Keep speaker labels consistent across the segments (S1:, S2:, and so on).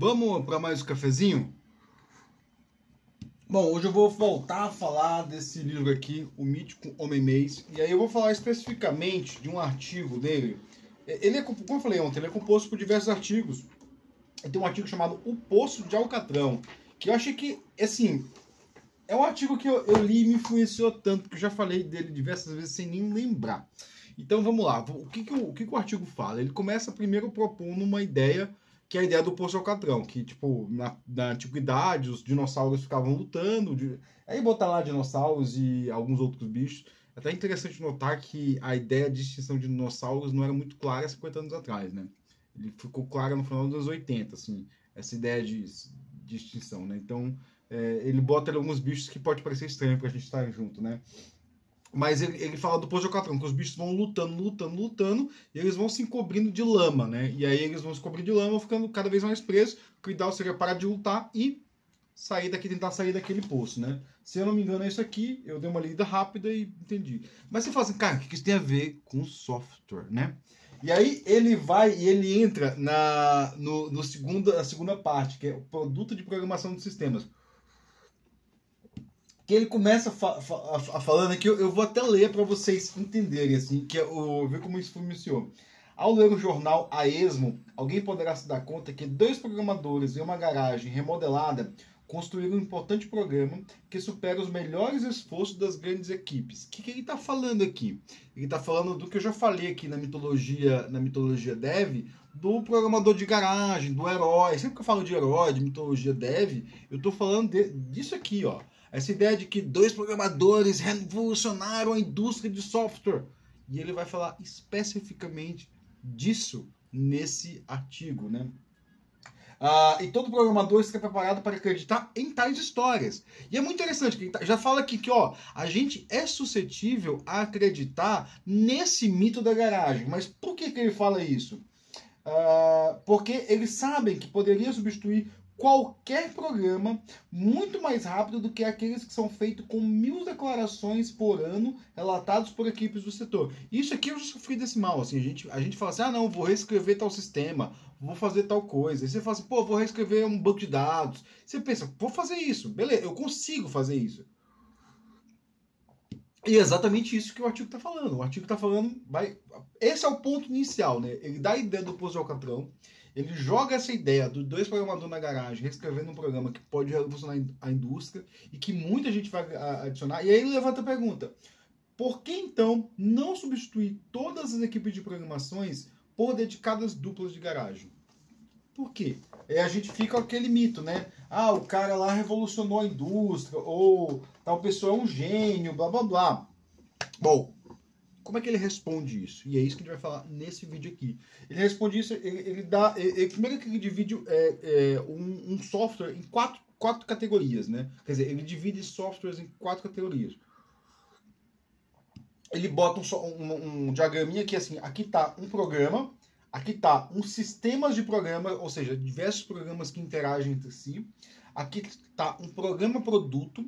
S1: Vamos para mais um cafezinho? Bom, hoje eu vou voltar a falar desse livro aqui, O Mítico Homem-Mês. E aí eu vou falar especificamente de um artigo dele. Ele é, como eu falei ontem, ele é composto por diversos artigos. E tem um artigo chamado O Poço de Alcatrão, que eu achei que, assim, é um artigo que eu li e me influenciou tanto, que eu já falei dele diversas vezes sem nem lembrar. Então vamos lá, o que o artigo fala? Ele começa primeiro propondo uma ideia, que é a ideia do Poço de Alcatrão, que tipo, na antiguidade os dinossauros ficavam lutando, aí botar lá dinossauros e alguns outros bichos. É até interessante notar que a ideia de extinção de dinossauros não era muito clara 50 anos atrás, né? Ele ficou clara no final dos anos 80, assim, essa ideia de extinção, né? Então, ele bota ali alguns bichos que pode parecer estranho pra gente estar junto, né? Mas ele fala do Poço de Alcatrão, que os bichos vão lutando, e eles vão se encobrindo de lama, né? E aí eles vão se cobrindo de lama, ficando cada vez mais presos. O ideal seria parar de lutar e tentar sair daquele poço, né? Se eu não me engano é isso aqui, eu dei uma lida rápida e entendi. Mas você fala assim, cara, o que isso tem a ver com software, né? E aí ele vai e ele entra na segunda parte, que é o produto de programação de sistemas. Que ele começa falando aqui, eu vou até ler para vocês entenderem, assim, que ver como isso influenciou. Ao ler o jornal A Esmo, alguém poderá se dar conta que 2 programadores em uma garagem remodelada construíram um importante programa que supera os melhores esforços das grandes equipes. O que ele está falando aqui? Ele está falando do que eu já falei aqui na mitologia dev, do programador de garagem, do herói. Sempre que eu falo de herói, de mitologia dev, eu estou falando disso aqui, ó. Essa ideia de que 2 programadores revolucionaram a indústria de software. E ele vai falar especificamente disso nesse artigo, né? E todo programador está preparado para acreditar em tais histórias. E é muito interessante, que já fala aqui que ó, a gente é suscetível a acreditar nesse mito da garagem. Mas por que ele fala isso? Porque eles sabem que poderia substituir qualquer programa muito mais rápido do que aqueles que são feitos com 1000 declarações por ano relatados por equipes do setor. Isso aqui eu já sofri desse mal. Assim, a gente fala assim, não, vou reescrever tal sistema, vou fazer tal coisa. E você fala assim, pô, vou reescrever um banco de dados. Você pensa, vou fazer isso, beleza, eu consigo fazer isso. E é exatamente isso que o artigo está falando. O artigo está falando, esse é o ponto inicial, né? Ele dá a ideia do Poço de Alcatrão, ele joga essa ideia dos 2 programadores na garagem, reescrevendo um programa que pode revolucionar a indústria e que muita gente vai adicionar. E aí ele levanta a pergunta: por que então não substituir todas as equipes de programações por dedicadas duplas de garagem? Por quê? A gente fica com aquele mito, né? O cara lá revolucionou a indústria, ou tal pessoa é um gênio, blá blá blá. Bom, como é que ele responde isso? E é isso que a gente vai falar nesse vídeo aqui. Ele responde isso, primeiro que ele divide um software em quatro categorias, né? Quer dizer, ele divide softwares em 4 categorias. Ele bota um diagraminha aqui assim, aqui está um programa, aqui está um sistema de programa, ou seja, diversos programas que interagem entre si. Aqui está um programa-produto.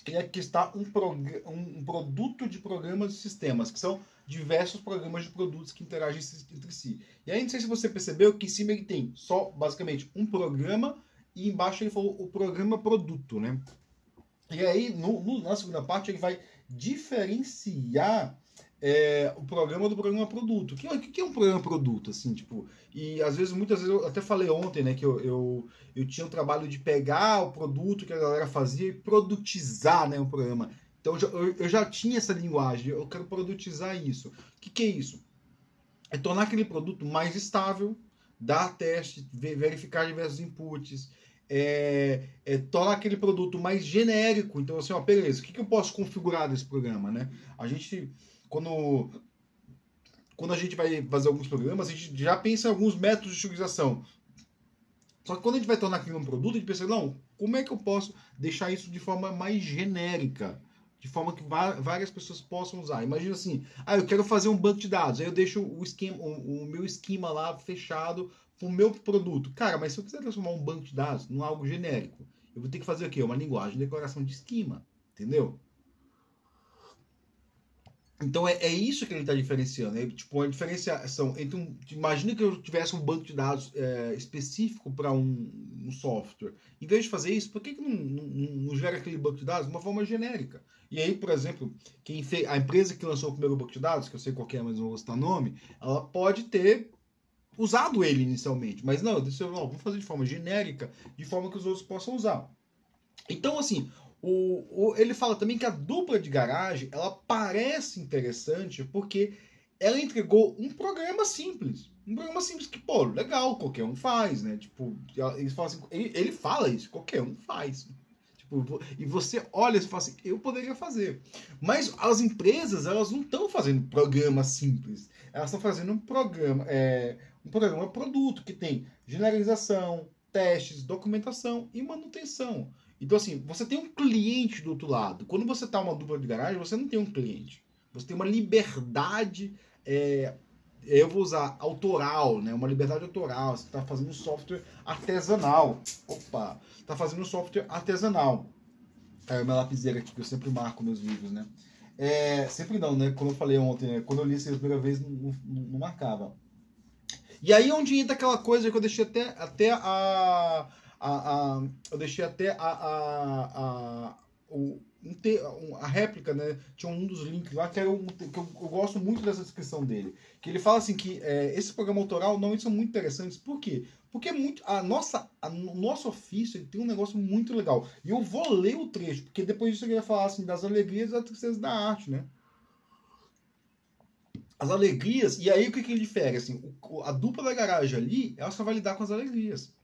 S1: E aqui está um produto de programas de sistemas, que são diversos programas de produtos que interagem entre si. E aí, não sei se você percebeu que em cima ele tem só, basicamente, um programa, e embaixo ele falou o programa-produto, né? E aí, na segunda parte, ele vai diferenciar o programa do programa-produto. O que é um programa-produto? Assim, tipo, e às vezes, muitas vezes, eu até falei ontem, né, que eu tinha o trabalho de pegar o produto que a galera fazia e produtizar, né, o programa. Então, eu já tinha essa linguagem, eu quero produtizar isso. O que é isso? É tornar aquele produto mais estável, dar teste, verificar diversos inputs, tornar aquele produto mais genérico. Então, assim, beleza, o que eu posso configurar desse programa, né? A gente, quando a gente vai fazer alguns programas, a gente já pensa em alguns métodos de utilização. Só que quando a gente vai tornar aquilo um produto, a gente pensa, não, como é que eu posso deixar isso de forma mais genérica? De forma que várias pessoas possam usar. Imagina assim, eu quero fazer um banco de dados, aí eu deixo o meu esquema lá fechado para o meu produto. Cara, mas se eu quiser transformar um banco de dados em algo genérico, eu vou ter que fazer o quê? Uma linguagem de declaração de esquema, entendeu? Então é isso que ele está diferenciando. É tipo uma diferenciação entre imagina que eu tivesse um banco de dados específico para um software. Em vez de fazer isso, por que não gera aquele banco de dados de uma forma genérica? E aí, por exemplo, a empresa que lançou o primeiro banco de dados, que eu sei qual é, mas não vou citar nome, ela pode ter usado ele inicialmente, mas não, vamos fazer de forma genérica, de forma que os outros possam usar. Então, assim, ele fala também que a dupla de garagem, ela parece interessante porque ela entregou um programa simples. Um programa simples que, pô, legal, qualquer um faz, né? Tipo, ele fala isso, qualquer um faz. Tipo, e você olha e fala assim, eu poderia fazer. Mas as empresas, elas não estão fazendo programa simples. Elas estão fazendo um programa produto que tem generalização, testes, documentação e manutenção. Então, assim, você tem um cliente do outro lado. Quando você está uma dupla de garagem, você não tem um cliente. Você tem uma liberdade, eu vou usar autoral, né? Uma liberdade autoral. Você está fazendo um software artesanal. Opa! Está fazendo um software artesanal. É minha lapiseira aqui, que eu sempre marco meus livros, né? Sempre não, né? Como eu falei ontem, né? Quando eu li isso a primeira vez, não marcava. E aí onde entra aquela coisa que eu deixei até eu deixei até a réplica, né? Tinha um dos links lá que eu gosto muito dessa descrição dele. Que ele fala assim que esse programa autoral normalmente são muito interessantes. Por quê? Porque o nosso ofício ele tem um negócio muito legal. E eu vou ler o trecho, porque depois disso eu ia falar assim, das alegrias e das tristezas da arte, né? As alegrias, e aí o que difere? Assim, a dupla da garagem ali, ela só vai lidar com as alegrias.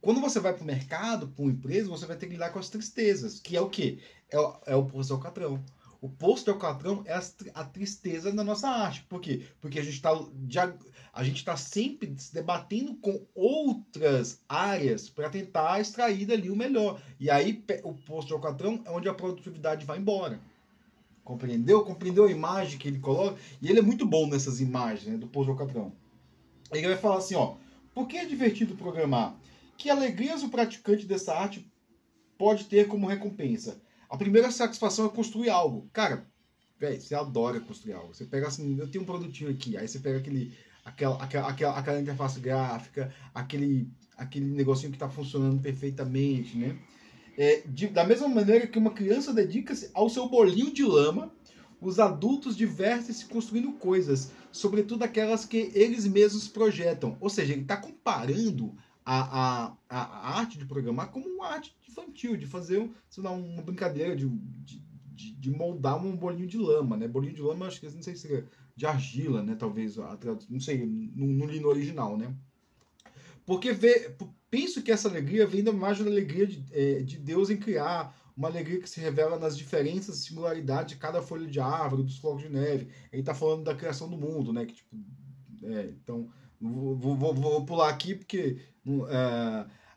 S1: Quando você vai para o mercado, para uma empresa, você vai ter que lidar com as tristezas, que é o quê? É o posto de alcatrão. O posto de alcatrão é a tristeza da nossa arte. Por quê? Porque a gente está sempre se debatendo com outras áreas para tentar extrair dali o melhor. E aí o posto de alcatrão é onde a produtividade vai embora. Compreendeu? Compreendeu a imagem que ele coloca? E ele é muito bom nessas imagens, né, do posto de alcatrão. Ele vai falar assim, ó. Por que é divertido programar? Que alegrias o praticante dessa arte pode ter como recompensa? A primeira satisfação é construir algo. Cara, véio, você adora construir algo. Você pega assim, eu tenho um produtinho aqui, aí você pega aquela interface gráfica, aquele negocinho que está funcionando perfeitamente, né? Da mesma maneira que uma criança dedica-se ao seu bolinho de lama, os adultos divertem-se construindo coisas, sobretudo aquelas que eles mesmos projetam. Ou seja, ele está comparando a arte de programar como uma arte infantil, de fazer uma brincadeira de moldar um bolinho de lama, né? Bolinho de lama, acho que não sei se é de argila, né? Talvez, não sei, não li no original, né? Porque penso que essa alegria vem da mais da alegria de Deus em criar, uma alegria que se revela nas diferenças e singularidades de cada folha de árvore, dos flocos de neve. Ele está falando da criação do mundo, né? Que, tipo, então, vou pular aqui porque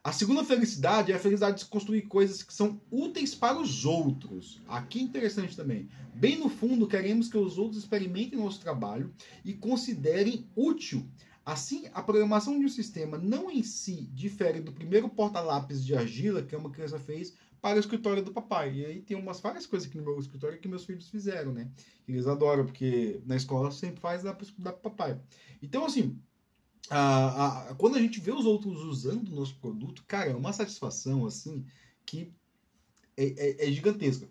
S1: a segunda felicidade é a felicidade de construir coisas que são úteis para os outros. Aqui é interessante também. Bem no fundo, queremos que os outros experimentem nosso trabalho e considerem útil. Assim, a programação de um sistema não em si difere do primeiro porta-lápis de argila que uma criança fez para o escritório do papai. E aí tem várias coisas aqui no meu escritório que meus filhos fizeram, né? Eles adoram, porque na escola sempre faz dar para o papai. Então, assim, quando a gente vê os outros usando o nosso produto, cara, é uma satisfação, assim, que é gigantesca.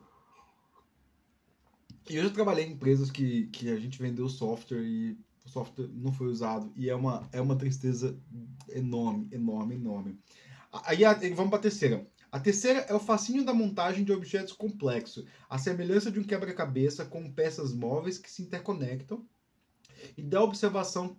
S1: E eu já trabalhei em empresas que a gente vendeu software e o software não foi usado. E é uma tristeza enorme, enorme, enorme. Aí vamos para a terceira. A terceira é o fascínio da montagem de objetos complexos, a semelhança de um quebra-cabeça com peças móveis que se interconectam e da observação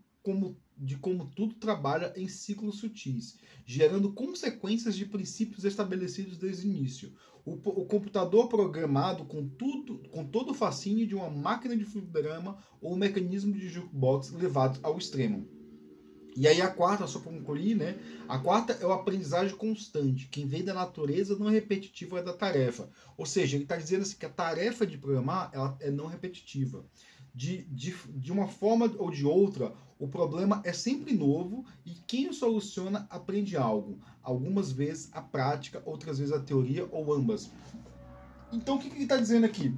S1: de como tudo trabalha em ciclos sutis, gerando consequências de princípios estabelecidos desde o início. O computador programado com todo o fascínio de uma máquina de fliperama ou um mecanismo de jukebox levado ao extremo. E aí a quarta, só para concluir, né? A quarta é o aprendizagem constante. Quem vem da natureza não é repetitivo, é da tarefa. Ou seja, ele está dizendo assim, que a tarefa de programar ela é não repetitiva. De uma forma ou de outra, o problema é sempre novo e quem o soluciona aprende algo. Algumas vezes a prática, outras vezes a teoria ou ambas. Então o que ele está dizendo aqui?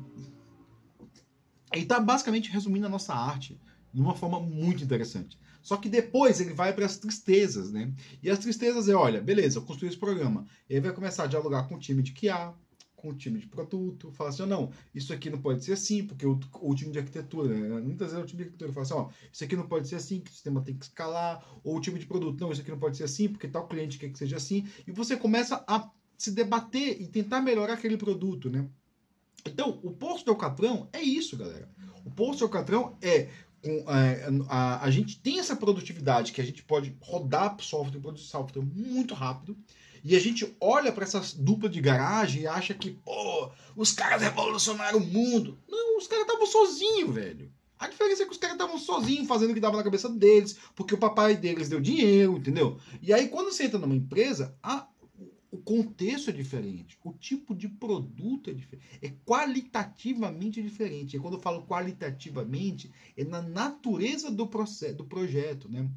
S1: Ele está basicamente resumindo a nossa arte de uma forma muito interessante. Só que depois ele vai para as tristezas, né? E as tristezas é, olha, beleza, eu construí esse programa. E aí vai começar a dialogar com o time de QA, com o time de produto, falar assim, não, isso aqui não pode ser assim, porque o time de arquitetura, né? Muitas vezes o time de arquitetura fala assim, ó, isso aqui não pode ser assim, que o sistema tem que escalar, ou o time de produto, não, isso aqui não pode ser assim, porque tal cliente quer que seja assim, e você começa a se debater e tentar melhorar aquele produto, né? Então, o posto de Alcatrão é isso, galera. O posto de Alcatrão é a gente tem essa produtividade que a gente pode rodar software, produzir software muito rápido, e a gente olha para essa dupla de garagem e acha que, pô, os caras revolucionaram o mundo. Não, os caras estavam sozinhos, velho. A diferença é que os caras estavam sozinhos fazendo o que dava na cabeça deles, porque o papai deles deu dinheiro, entendeu? E aí, quando você entra numa empresa, o contexto é diferente, o tipo de produto é diferente, é qualitativamente diferente. E quando eu falo qualitativamente, é na natureza do projeto, né?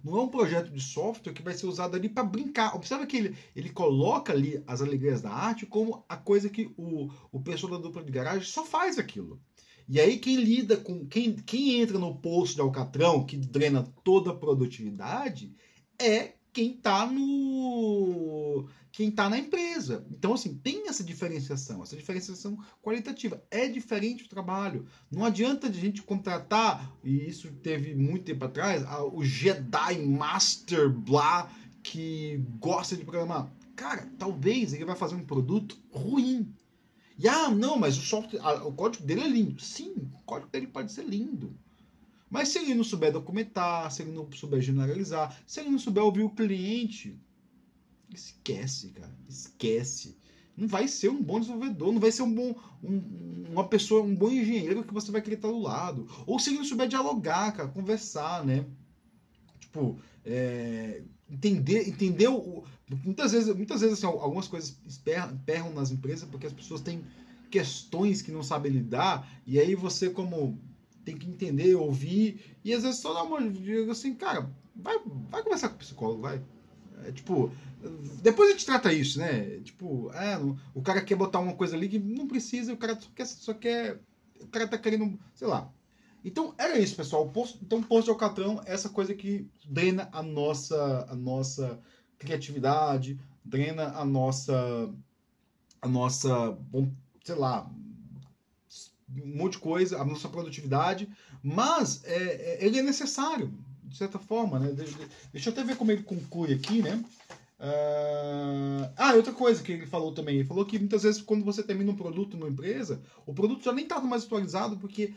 S1: Não é um projeto de software que vai ser usado ali para brincar. Observa que ele coloca ali as alegrias da arte como a coisa que o pessoal da dupla de garagem só faz aquilo. E aí quem lida com... Quem entra no poço de Alcatrão, que drena toda a produtividade, é quem está na empresa. Então, assim, tem essa diferenciação qualitativa. É diferente o trabalho. Não adianta a gente contratar, e isso teve muito tempo atrás, o Jedi Master Blá, que gosta de programar. Cara, talvez ele vai fazer um produto ruim. E, não, mas o software, o código dele é lindo. Sim, o código dele pode ser lindo. Mas se ele não souber documentar, se ele não souber generalizar, se ele não souber ouvir o cliente, esquece, cara. Esquece. Não vai ser um bom desenvolvedor, não vai ser uma pessoa, um bom engenheiro que você vai querer estar do lado. Ou se ele não souber dialogar, cara, conversar, né? Tipo, entender muitas vezes assim, algumas coisas perram nas empresas porque as pessoas têm questões que não sabem lidar, e aí você como tem que entender, ouvir, e às vezes só dá uma dica assim, cara, vai conversar com o psicólogo, vai. Tipo, depois a gente trata isso, né? Tipo, o cara quer botar uma coisa ali que não precisa, o cara o cara tá querendo, sei lá. Então, era isso, pessoal. Então, o posto de Alcatrão é essa coisa que drena a nossa criatividade, drena a nossa, bom, sei lá, um monte de coisa, a nossa produtividade, mas ele é necessário, de certa forma, né? Deixa eu até ver como ele conclui aqui, né? Outra coisa que ele falou também, ele falou que muitas vezes quando você termina um produto numa empresa, o produto já nem está mais atualizado porque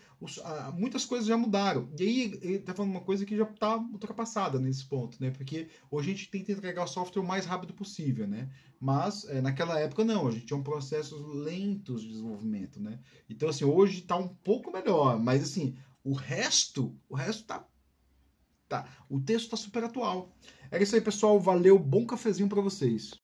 S1: muitas coisas já mudaram. E aí ele está falando uma coisa que já está ultrapassada nesse ponto, né? Porque hoje a gente tenta entregar o software o mais rápido possível, né? Mas naquela época não, a gente tinha processos lentos de desenvolvimento, né? Então assim, hoje está um pouco melhor, mas assim, o resto tá, o texto está super atual. É isso aí, pessoal. Valeu, bom cafezinho para vocês.